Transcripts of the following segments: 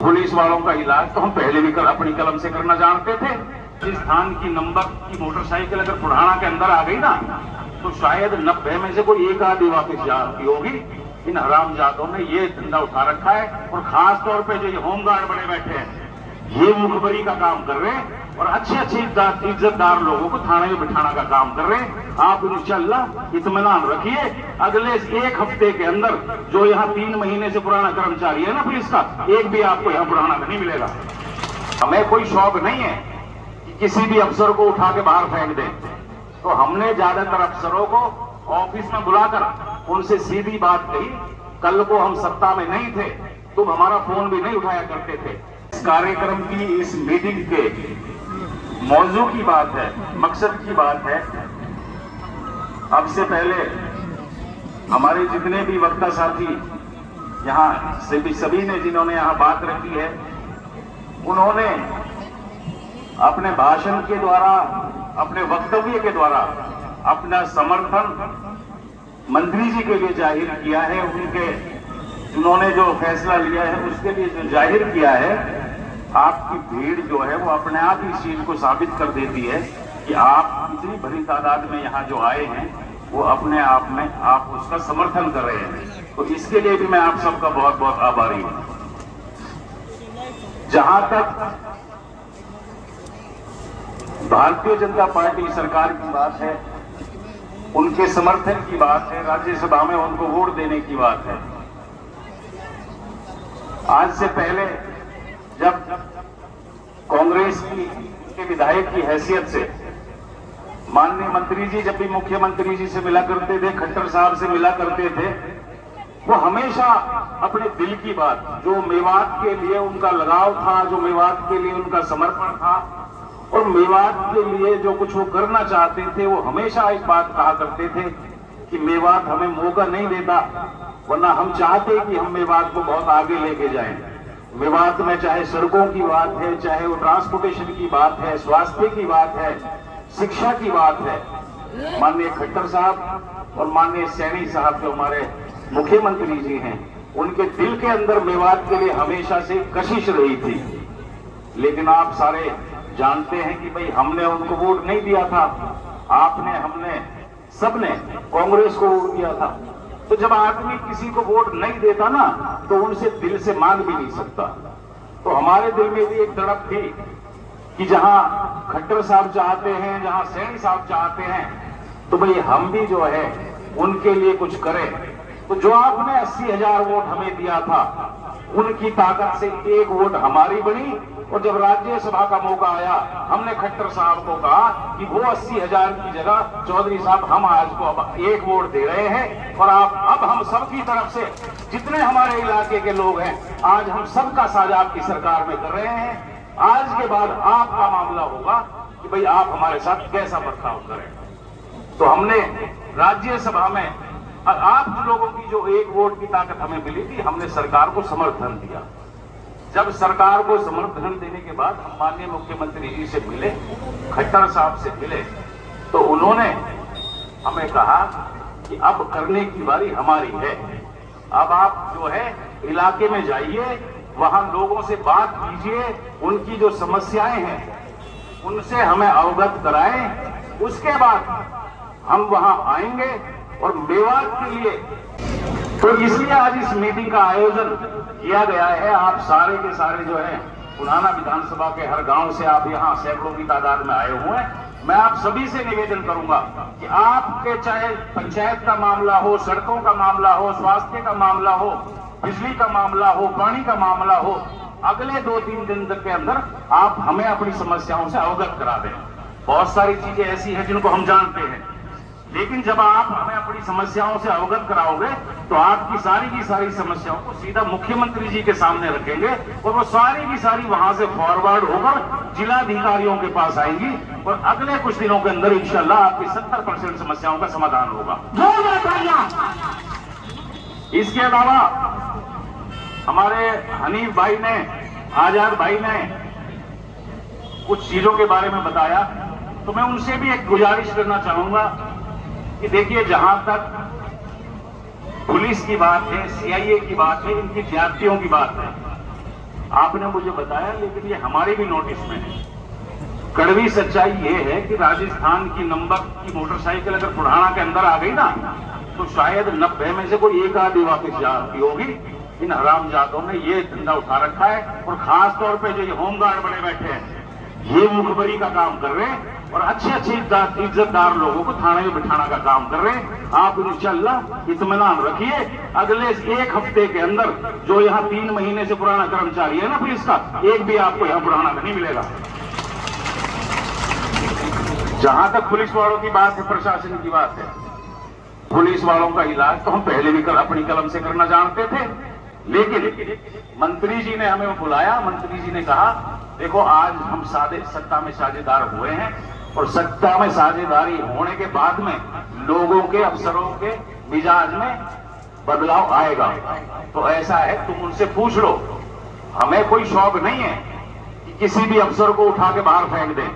Police वालों का इलाज तो हम पहले भी अपनी कलम से करना जानते थे। जिस थान की नंबर की मोटरसाइकिल अगर पुढ़ाना के अंदर आ गई ना, तो शायद 90 में से कोई एक आधी वापस जाती होगी। इन हरामजादों ने ये धंधा उठा रखा है, और खास तौर पे जो ये होमगार्ड बड़े बैठे हैं, ये मुखबरी का काम कर रहे हैं और अच्छे इज्जतदार लोगों को थाने में बिठाना का काम कर रहे हैं। आप इंशाअल्लाह इत्मीनान रखिए, अगले एक हफ्ते के अंदर जो यहाँ 3 महीने से पुराना कर्मचारी है ना पुलिस का, एक भी आपको यहाँ पुराना नहीं मिलेगा। हमें कोई शौक नहीं है कि किसी भी अफसर को उठा के बाहर फेंक दें, तो हमने ज्यादातर अफसरों को ऑफिस में बुलाकर उनसे सीधी बात कही। कल को हम सत्ता में नहीं थे, तुम हमारा फोन भी नहीं उठाया करते थे। इस कार्यक्रम की, इस मीटिंग के मौजू की बात है, मकसद की बात है। अब से पहले हमारे जितने भी वक्ता साथी यहाँ से भी सभी ने जिन्होंने यहाँ बात रखी है, उन्होंने अपने भाषण के द्वारा, अपने वक्तव्य के द्वारा अपना समर्थन मंत्री जी के लिए जाहिर किया है। उनके उन्होंने जो फैसला लिया है उसके लिए जो जाहिर किया है, आपकी भीड़ जो है वो अपने आप इस चीज को साबित कर देती है कि आप इतनी बड़ी तादाद में यहाँ जो आए हैं वो अपने आप में आप उसका समर्थन कर रहे हैं। तो इसके लिए भी मैं आप सबका बहुत बहुत आभारी हूं। जहां तक भारतीय जनता पार्टी सरकार की बात है, उनके समर्थन की बात है, राज्यसभा में उनको वोट देने की बात है। आज से पहले जब कांग्रेस के विधायक की हैसियत से माननीय मंत्री जी जब भी मुख्यमंत्री जी से मिला करते थे, खट्टर साहब से मिला करते थे, वो हमेशा अपने दिल की बात, जो मेवात के लिए उनका लगाव था, जो मेवात के लिए उनका समर्पण था और मेवात के लिए जो कुछ वो करना चाहते थे, वो हमेशा एक बात कहा करते थे कि मेवात हमें मौका नहीं देता, वरना हम चाहते कि हम मेवात को बहुत आगे लेके जाएं। मेवात में चाहे सड़कों की बात है, चाहे वो ट्रांसपोर्टेशन की बात है, स्वास्थ्य की बात है, शिक्षा की बात है। माननीय खट्टर साहब और माननीय सैनी साहब जो हमारे मुख्यमंत्री जी हैं, उनके दिल के अंदर मेवात के लिए हमेशा से कशिश रही थी। लेकिन आप सारे जानते हैं कि भाई हमने उनको वोट नहीं दिया था, आपने, हमने, सबने कांग्रेस को वोट दिया था। तो जब आदमी किसी को वोट नहीं देता ना, तो उनसे दिल से मांग भी नहीं सकता। तो हमारे दिल में भी एक तड़प थी कि जहां खट्टर साहब चाहते हैं, जहां सैनी साहब चाहते हैं, तो भाई हम भी जो है उनके लिए कुछ करें। तो जो आपने 80,000 वोट हमें दिया था, उनकी ताकत से एक वोट हमारी बनी। और जब राज्यसभा का मौका आया, हमने खट्टर साहब को कहा कि वो 80,000 की जगह चौधरी साहब हम आज को अब एक वोट दे रहे हैं, और आप अब हम सबकी तरफ से जितने हमारे इलाके के लोग हैं, आज हम सबका साझा आपकी सरकार में कर रहे हैं। आज के बाद आपका मामला होगा कि भाई आप हमारे साथ कैसा बर्ताव करें। तो हमने राज्यसभा में आप लोगों की जो एक वोट की ताकत हमें मिली थी, हमने सरकार को समर्थन दिया। जब सरकार को समर्थन देने के बाद हम माननीय मुख्यमंत्री जी से मिले, खट्टर साहब से मिले, तो उन्होंने हमें कहा कि अब करने की बारी हमारी है। अब आप जो है इलाके में जाइए, वहां लोगों से बात कीजिए, उनकी जो समस्याएं हैं उनसे हमें अवगत कराएं। उसके बाद हम वहां आएंगे और मेवात के लिए, तो इसलिए आज इस मीटिंग का आयोजन किया गया है। आप सारे के सारे जो है पुराना विधानसभा के हर गांव से आप यहाँ सैकड़ों की तादाद में आए हुए हैं। मैं आप सभी से निवेदन करूंगा कि आपके चाहे पंचायत का मामला हो, सड़कों का मामला हो, स्वास्थ्य का मामला हो, बिजली का मामला हो, पानी का मामला हो, अगले 2-3 दिन तक के अंदर आप हमें अपनी समस्याओं से अवगत करा दें। बहुत सारी चीजें ऐसी हैं जिनको हम जानते हैं, लेकिन जब आप हमें अपनी समस्याओं से अवगत कराओगे तो आपकी सारी की सारी समस्याओं को सीधा मुख्यमंत्री जी के सामने रखेंगे, और वो सारी की सारी वहां से फॉरवर्ड होकर जिलाधिकारियों के पास आएंगी, और अगले कुछ दिनों के अंदर इंशाल्लाह आपकी 70% समस्याओं का समाधान होगा। इसके अलावा हमारे हनीफ भाई ने, आजाद भाई ने कुछ चीजों के बारे में बताया, तो मैं उनसे भी एक गुजारिश करना चाहूंगा कि देखिए, जहां तक पुलिस की बात है, सीआईए की बात है, इनकी ज्यादतियों की बात है, आपने मुझे बताया, लेकिन ये हमारे भी नोटिस में है। कड़वी सच्चाई ये है कि राजस्थान की नंबर की मोटरसाइकिल अगर बुढ़ाना के अंदर आ गई ना, तो शायद 90 में से कोई एक आधी वापस जाती होगी। इन हरामजादों ने ये धंधा उठा रखा है, और खास तौर पे जो ये होमगार्ड बने बैठे हैं, ये मुखबरी का काम कर रहे हैं और अच्छे अच्छे इज्जतदार लोगों को थाने में बिठाने का काम कर रहे हैं। आप इंशाअल्लाह इत्मीनान रखिए, अगले 1 हफ्ते के अंदर जो यहाँ 3 महीने से पुराना कर्मचारी है ना पुलिस का, एक भी आपको यहाँ पुराना नहीं मिलेगा। जहां तक पुलिस वालों की बात है, प्रशासन की बात है, पुलिस वालों का इलाज तो हम पहले भी अपनी कलम से करना जानते थे, लेकिन मंत्री जी ने हमें बुलाया। मंत्री जी ने कहा देखो आज हम सत्ता में साझेदार हुए हैं, और सत्ता में साझेदारी होने के बाद में लोगों के, अफसरों के मिजाज में बदलाव आएगा। तो ऐसा है, तुम उनसे पूछ लो। हमें कोई शौक नहीं है कि किसी भी अफसर को उठा के बाहर फेंक दें।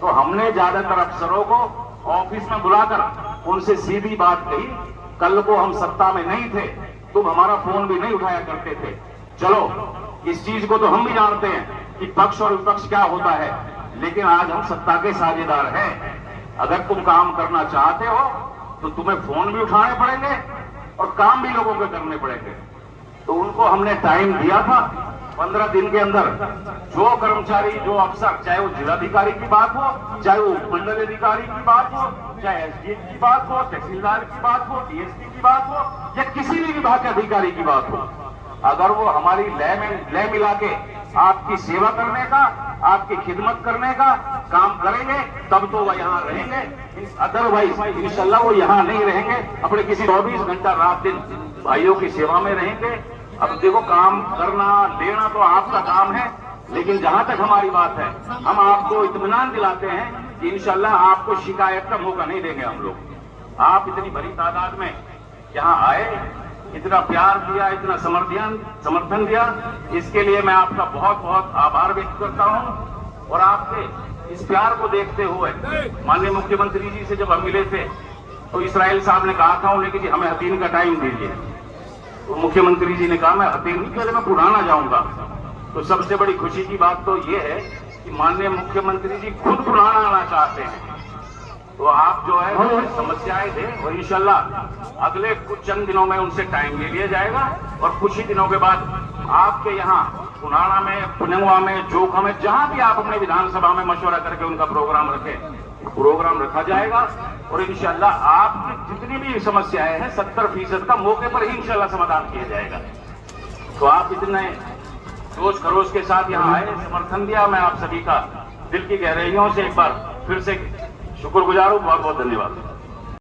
तो हमने ज्यादातर अफसरों को ऑफिस में बुलाकर उनसे सीधी बात कही, कल को हम सत्ता में नहीं थे, तुम हमारा फोन भी नहीं उठाया करते थे। चलो इस चीज को तो हम भी जानते हैं कि पक्ष और विपक्ष क्या होता है, लेकिन आज हम सत्ता के साझेदार हैं। अगर तुम काम करना चाहते हो तो तुम्हें फोन भी उठाने पड़ेंगे और काम भी लोगों के करने पड़ेंगे। तो उनको हमने टाइम दिया था 15 दिन के अंदर, जो कर्मचारी, जो अफसर, चाहे वो जिलाधिकारी की बात हो, चाहे वो उपमंडल अधिकारी की बात हो, चाहे एसडीएम की बात हो, तहसीलदार की बात हो, डीएसपी की बात हो, या किसी भी विभाग के अधिकारी की बात हो, अगर वो हमारी लय मिला के आपकी सेवा करने का, आपकी खिदमत करने का काम करेंगे, तब तो वह यहाँ रहेंगे। अदरवाइज इंशाल्लाह वो यहाँ नहीं रहेंगे, अपने किसी 24 घंटा रात दिन भाइयों की सेवा में रहेंगे। अब देखो, काम करना लेना तो आपका काम है, लेकिन जहां तक हमारी बात है, हम आपको इत्मीनान दिलाते हैं कि इंशाल्लाह आपको शिकायत का मौका नहीं देंगे हम लोग। आप इतनी बड़ी तादाद में यहाँ आए, इतना प्यार दिया, इतना समर्थन दिया, इसके लिए मैं आपका बहुत बहुत आभार व्यक्त करता हूं। और आपके इस प्यार को देखते हुए माननीय मुख्यमंत्री जी से जब हम मिले थे, तो इसराइल साहब ने कहा था उन्हें कि जी हमें हतीन का टाइम दीजिए। तो मुख्यमंत्री जी ने कहा मैं हतीन नहीं, पहले मैं पुराना जाऊंगा। तो सबसे बड़ी खुशी की बात तो ये है कि माननीय मुख्यमंत्री जी खुद पुराना आना चाहते हैं। तो आप जो है वो समस्याएं थे, और इंशाल्लाह अगले कुछ चंद दिनों में उनसे टाइम ले लिया जाएगा, और कुछ ही दिनों के बाद आपके यहाँ पुनाना में, पुनेवा में, जोखा में, जहां भी आप अपने विधानसभा में मशवरा करके उनका प्रोग्राम रखें, प्रोग्राम रखा जाएगा। और इंशाल्लाह आपकी जितनी भी समस्याएं हैं 70% का मौके पर ही इंशाल्लाह समाधान किया जाएगा। तो आप इतने जोश खरोश के साथ यहाँ आए, समर्थन दिया, मैं आप सभी का दिल की गहराइयों से एक बार फिर से शुक्रगुजार हूँ। बहुत बहुत धन्यवाद।